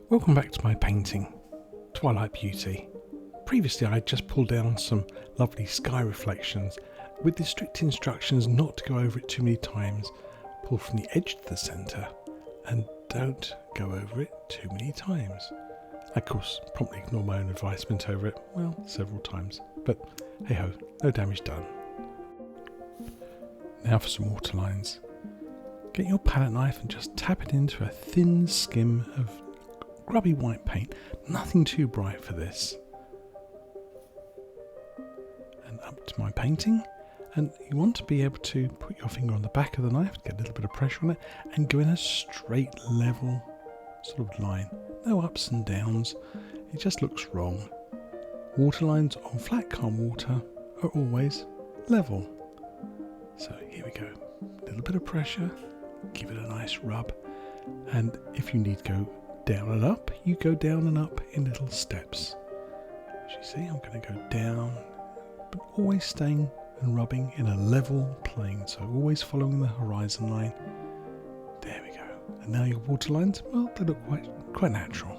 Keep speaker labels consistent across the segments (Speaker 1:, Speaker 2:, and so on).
Speaker 1: Welcome back to my painting, Twilight Beauty. Previously I just pulled down some lovely sky reflections with the strict instructions not to go over it too many times. Pull from the edge to the centre and don't go over it too many times. I, of course, promptly ignore my own advice, went over it, well, several times, but hey ho, no damage done. Now for some waterlines. Get your palette knife and just tap it into a thin skim of grubby white paint, nothing too bright for this. And up to my painting, and you want to be able to put your finger on the back of the knife, get a little bit of pressure on it, and go in a straight level sort of line. No ups and downs, it just looks wrong. Waterlines on flat calm water are always level. So here we go, a little bit of pressure, give it a nice rub, and if you need to go down and up, you go down and up in little steps. As you see, I'm going to go down, but always staying and rubbing in a level plane, so always following the horizon line. There we go. And now your water lines, well, they look quite natural.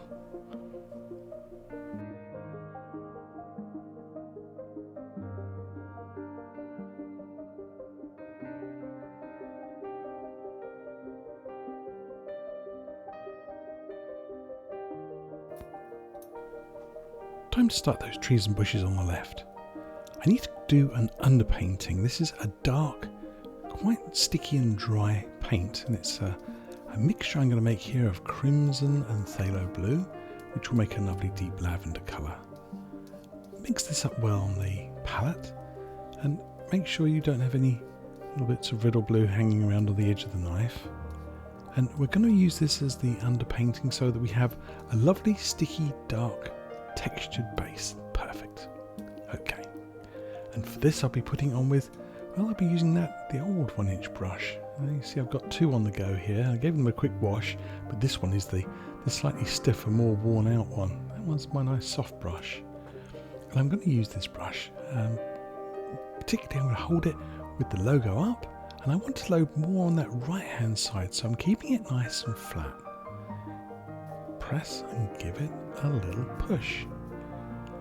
Speaker 1: Time to start those trees and bushes on the left. I need to do an underpainting. This is a dark, quite sticky and dry paint, and it's a mixture I'm going to make here of crimson and phthalo blue, which will make a lovely deep lavender colour. Mix this up well on the palette, and make sure you don't have any little bits of red or blue hanging around on the edge of the knife. And we're going to use this as the underpainting so that we have a lovely sticky dark textured base. Perfect. Okay. And for this I'll be putting on with, well, I'll be using the old 1-inch brush. You see I've got two on the go here. I gave them a quick wash, but this one is the slightly stiffer, more worn out one. That one's my nice soft brush. And I'm going to use this brush, particularly I'm going to hold it with the logo up, and I want to load more on that right hand side, so I'm keeping it nice and flat. Press and give it a little push.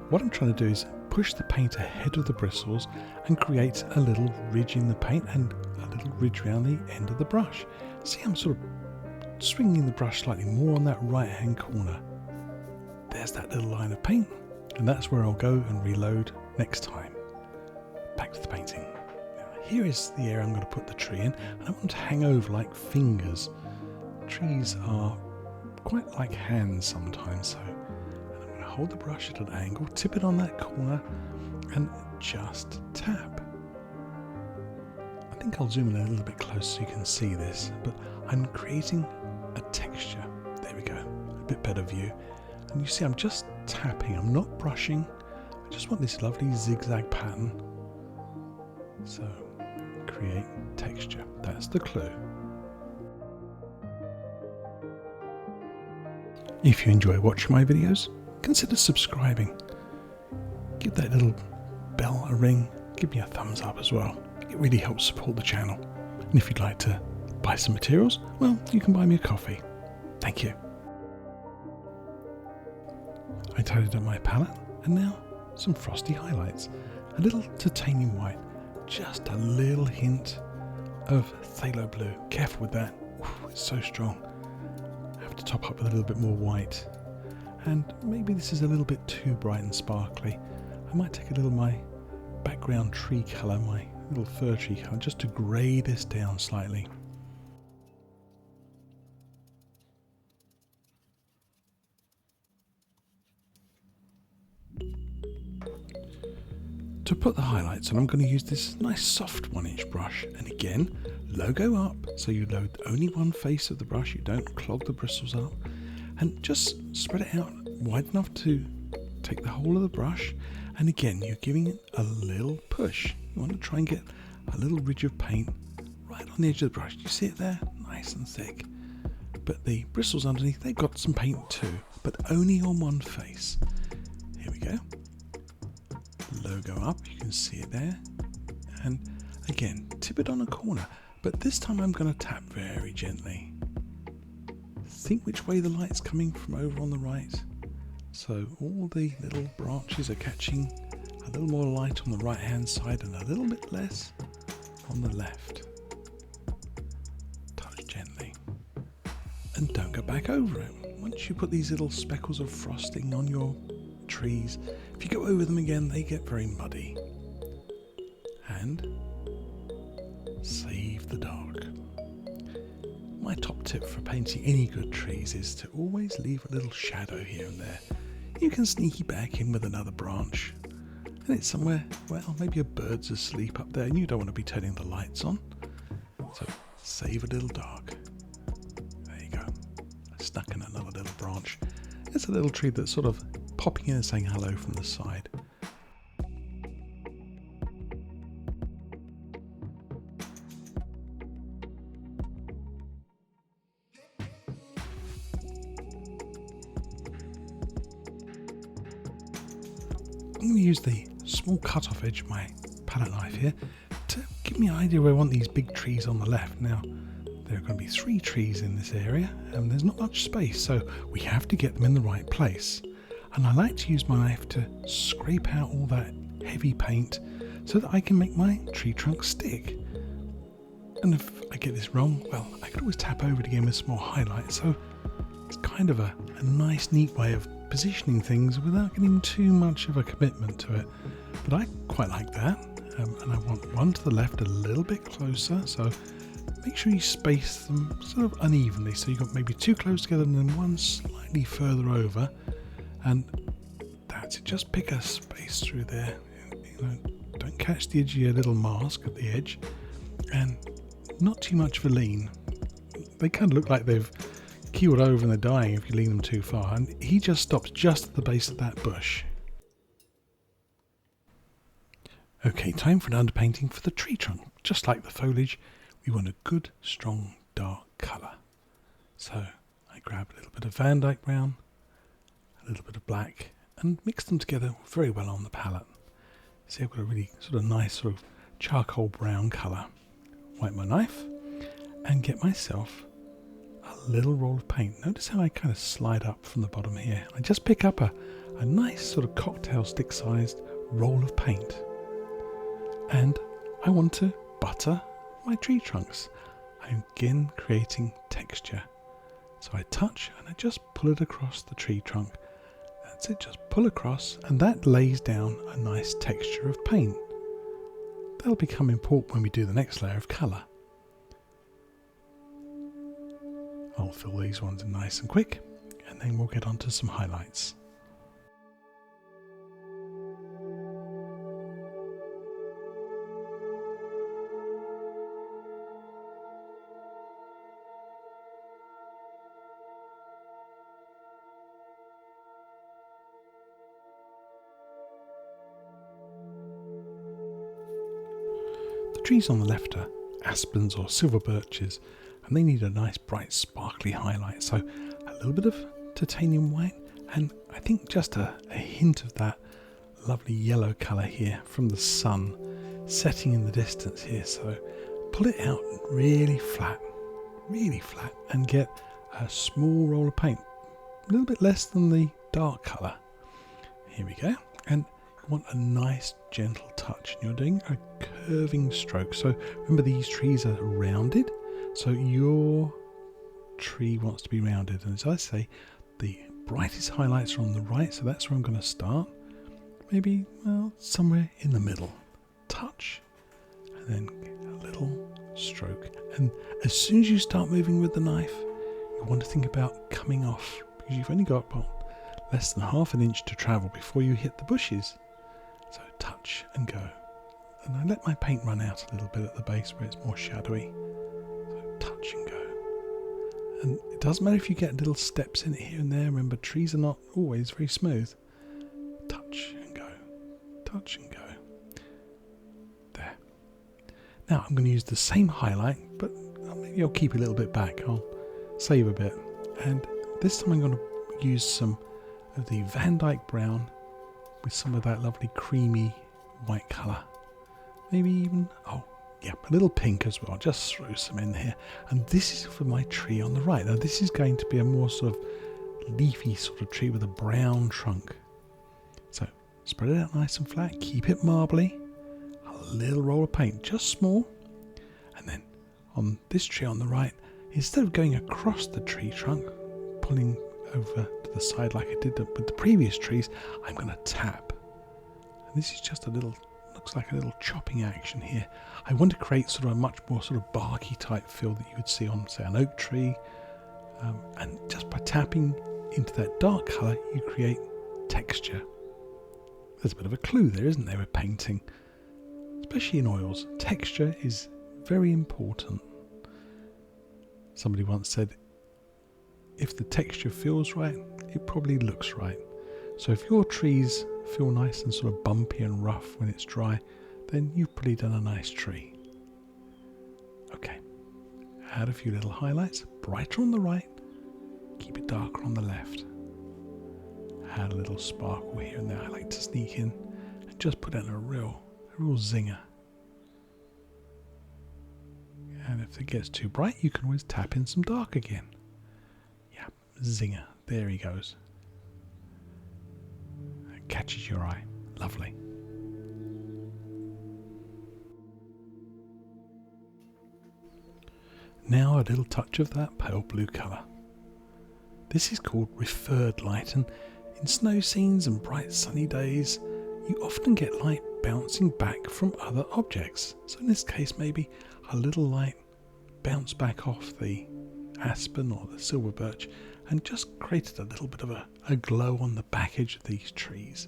Speaker 1: What I'm trying to do is push the paint ahead of the bristles and create a little ridge in the paint and a little ridge around the end of the brush. See, I'm sort of swinging the brush slightly more on that right hand corner. There's that little line of paint, and that's where I'll go and reload next time. Back to the painting. Now, here is the area I'm going to put the tree in, and I want to hang over like fingers. Trees are quite like hands sometimes, so and I'm going to hold the brush at an angle, tip it on that corner, and just tap. I think I'll zoom in a little bit closer so you can see this, but I'm creating a texture. There we go, a bit better view. And you see I'm just tapping, I'm not brushing, I just want this lovely zigzag pattern. So, create texture, that's the clue. If you enjoy watching my videos, consider subscribing. Give that little bell a ring, give me a thumbs up as well. It really helps support the channel. And if you'd like to buy some materials, well, you can buy me a coffee. Thank you. I tidied up my palette, and now some frosty highlights. A little titanium white, just a little hint of phthalo blue. Careful with that, it's so strong. To top up with a little bit more white, and maybe this is a little bit too bright and sparkly. I might take a little of my background tree colour, my little fir tree colour, just to grey this down slightly. To put the highlights on, I'm going to use this nice soft 1-inch brush, and again, logo up, so you load only one face of the brush, you don't clog the bristles up, and just spread it out wide enough to take the whole of the brush, and again, you're giving it a little push. You want to try and get a little ridge of paint right on the edge of the brush. Do you see it there? Nice and thick. But the bristles underneath, they've got some paint too, but only on one face. Here we go. Logo up, you can see it there, and Again, tip it on a corner, but this time I'm going to tap very gently. Think which way the light's coming from over on the right. So all the little branches are catching a little more light on the right hand side and a little bit less on the left. Touch gently. And don't go back over it. Once you put these little speckles of frosting on your trees, if you go over them again, they get very muddy. And save the dark. My top tip for painting any good trees is to always leave a little shadow here and there. You can sneaky back in with another branch, and it's somewhere, well, maybe a bird's asleep up there and you don't want to be turning the lights on. So save a little dark. There you go. I snuck in another little branch. It's a little tree that's sort of popping in and saying hello from the side. I'm going to use the small cut-off edge of my palette knife here to give me an idea where I want these big trees on the left. Now, there are going to be 3 trees in this area and there's not much space, so we have to get them in the right place. And I like to use my knife to scrape out all that heavy paint so that I can make my tree trunk stick. And if I get this wrong, well, I could always tap over it again with some more highlight, so it's kind of a nice, neat way of positioning things without getting too much of a commitment to it. But I quite like that, and I want one to the left a little bit closer, so make sure you space them sort of unevenly, so you've got maybe 2 close together and then one slightly further over, and that's it. Just pick a space through there, you know, don't catch the edge of your little mask at the edge, and not too much of a lean. They kind of look like they've keeled over and they're dying if you lean them too far, and he just stops just at the base of that bush. Okay, time for an underpainting for the tree trunk. Just like the foliage, we want a good, strong, dark colour. So I grab a little bit of Van Dyke brown, a little bit of black, and mix them together very well on the palette. See, I've got a really sort of nice sort of charcoal brown colour. Wipe my knife and get myself a little roll of paint. Notice how I kind of slide up from the bottom here. I just pick up a nice sort of cocktail stick sized roll of paint. And I want to butter my tree trunks. I'm again creating texture. So I touch and I just pull it across the tree trunk. That's it, just pull across, and that lays down a nice texture of paint. That'll become important when we do the next layer of colour. I'll fill these ones in nice and quick, and then we'll get on to some highlights. The trees on the left are aspens or silver birches, and they need a nice bright sparkly highlight, so a little bit of titanium white and I think just a hint of that lovely yellow colour here from the sun setting in the distance here. So pull it out really flat and get a small roll of paint, a little bit less than the dark colour. Here we go, and you want a nice gentle touch, and you're doing a curving stroke. So remember, these trees are rounded, so your tree wants to be rounded, and as I say, the brightest highlights are on the right, so that's where I'm going to start. Maybe, well, somewhere in the middle. Touch, and then a little stroke. And as soon as you start moving with the knife, you want to think about coming off, because you've only got less than half an inch to travel before you hit the bushes. So touch and go. And I let my paint run out a little bit at the base where it's more shadowy. So touch and go. And it doesn't matter if you get little steps in it here and there. Remember, trees are not always very smooth. Touch and go. Touch and go. There. Now I'm going to use the same highlight, but maybe I'll keep a little bit back. I'll save a bit. And this time I'm going to use some of the Van Dyke brown with some of that lovely creamy white colour. Maybe even, Yep, a little pink as well. Just throw some in here. And this is for my tree on the right. Now this is going to be a more sort of leafy sort of tree with a brown trunk. So spread it out nice and flat. Keep it marbly. A little roll of paint, just small. And then on this tree on the right, instead of going across the tree trunk, pulling over to the side like I did with the previous trees, I'm going to tap. And this is just a little, looks like a little chopping action here. I want to create sort of a much more sort of barky type feel that you would see on, say, an oak tree. And just by tapping into that dark colour, you create texture. There's a bit of a clue there, isn't there, with painting? Especially in oils, texture is very important. Somebody once said, if the texture feels right, it probably looks right. So if your trees feel nice and sort of bumpy and rough when it's dry, then you've probably done a nice tree. Okay, add a few little highlights, brighter on the right, keep it darker on the left. Add a little sparkle here and there. I like to sneak in and just put in a real zinger. And if it gets too bright, you can always tap in some dark again. Yeah, zinger. There he goes. It catches your eye. Lovely. Now a little touch of that pale blue colour. This is called referred light, and in snow scenes and bright sunny days, you often get light bouncing back from other objects. So in this case, maybe a little light bounced back off the aspen or the silver birch and just created a little bit of a glow on the back edge of these trees.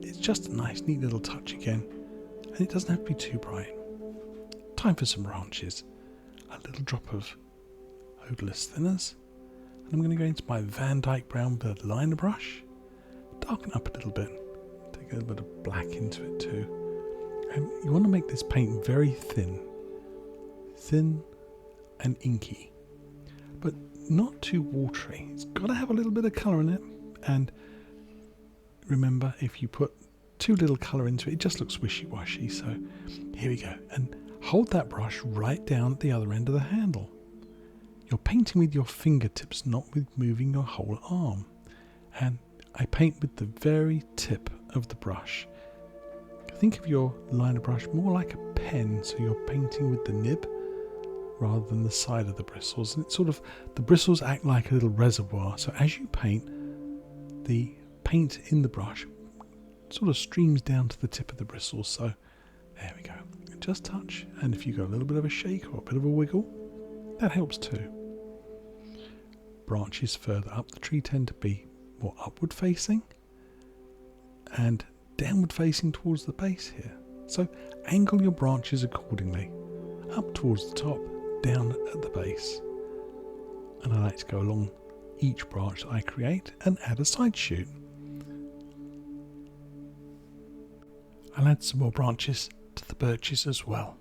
Speaker 1: It's just a nice, neat little touch again, and it doesn't have to be too bright. Time for some branches. A little drop of odorless thinners, and I'm going to go into my Dyke brown with a liner brush, darken up a little bit, take a little bit of black into it too. And you want to make this paint very thin and inky, but not too watery. It's got to have a little bit of colour in it, and remember, if you put too little colour into it, it just looks wishy-washy. So here we go, and hold that brush right down at the other end of the handle. You're painting with your fingertips, not with moving your whole arm. And I paint with the very tip of the brush. Think of your liner brush more like a pen, so you're painting with the nib rather than the side of the bristles. And it's sort of, the bristles act like a little reservoir, so as you paint, the paint in the brush sort of streams down to the tip of the bristles. So there we go. Just touch, and if you got a little bit of a shake or a bit of a wiggle, that helps too. Branches further up the tree tend to be more upward facing and downward facing towards the base here. So angle your branches accordingly, up towards the top, down at the base. And I like to go along each branch that I create and add a side shoot. I'll add some more branches to the birches as well.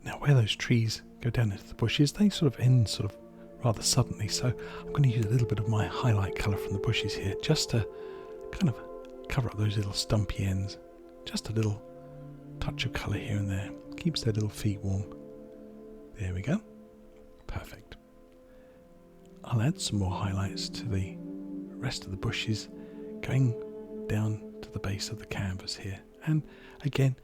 Speaker 1: Now where those trees go down into the bushes, they sort of end sort of rather suddenly, so I'm going to use a little bit of my highlight colour from the bushes here just to kind of cover up those little stumpy ends. Just a little touch of colour here and there. Keeps their little feet warm. There we go. Perfect. I'll add some more highlights to the rest of the bushes, going down to the base of the canvas here. And again,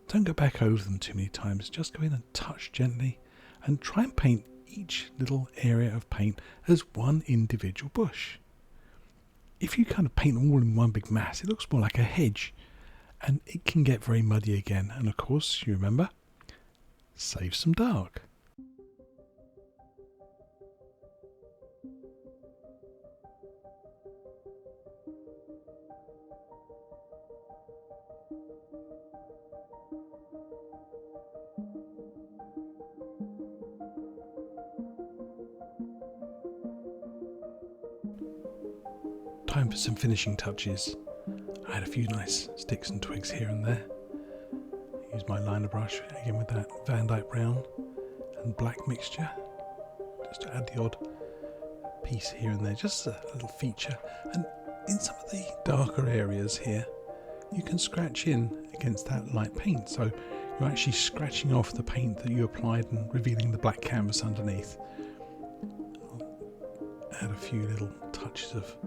Speaker 1: don't go back over them too many times. Just go in and touch gently and try and paint each little area of paint as one individual bush. If you kind of paint them all in one big mass, it looks more like a hedge, and it can get very muddy again. And of course, you remember, save some dark. Time for some finishing touches. I had a few nice sticks and twigs here and there. Use my liner brush again with that Dyke brown, and and black mixture, just to add the odd piece here and there, just a little feature. And in some of the darker areas here, you can scratch in against that light paint, so you're actually scratching off the paint that you applied and revealing the black canvas underneath. I'll add a few little touches of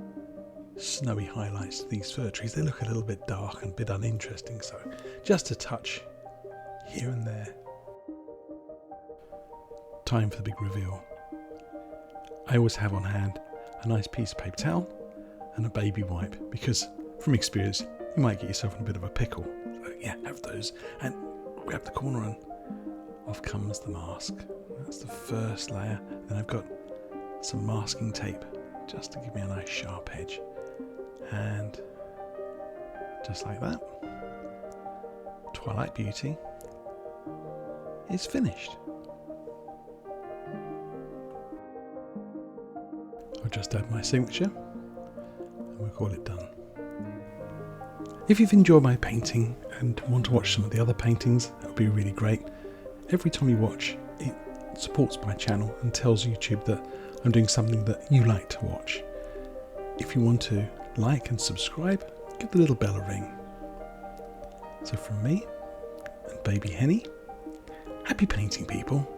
Speaker 1: snowy highlights to these fir trees. They look a little bit dark and a bit uninteresting, so just a touch here and there. Time for the big reveal. I always have on hand a nice piece of paper towel and a baby wipe, because from experience you might get yourself in a bit of a pickle. So yeah, have those and grab the corner, and off comes the mask. That's the first layer. Then I've got some masking tape just to give me a nice sharp edge, and just like that, Twilight Beauty is finished. I'll just add my signature and we'll call it done. If you've enjoyed my painting and want to watch some of the other paintings, that would be really great. Every time you watch, it supports my channel and tells YouTube that I'm doing something that you like to watch. If you want to like and subscribe, give the little bell a ring. So from me and baby Henny, happy painting, people.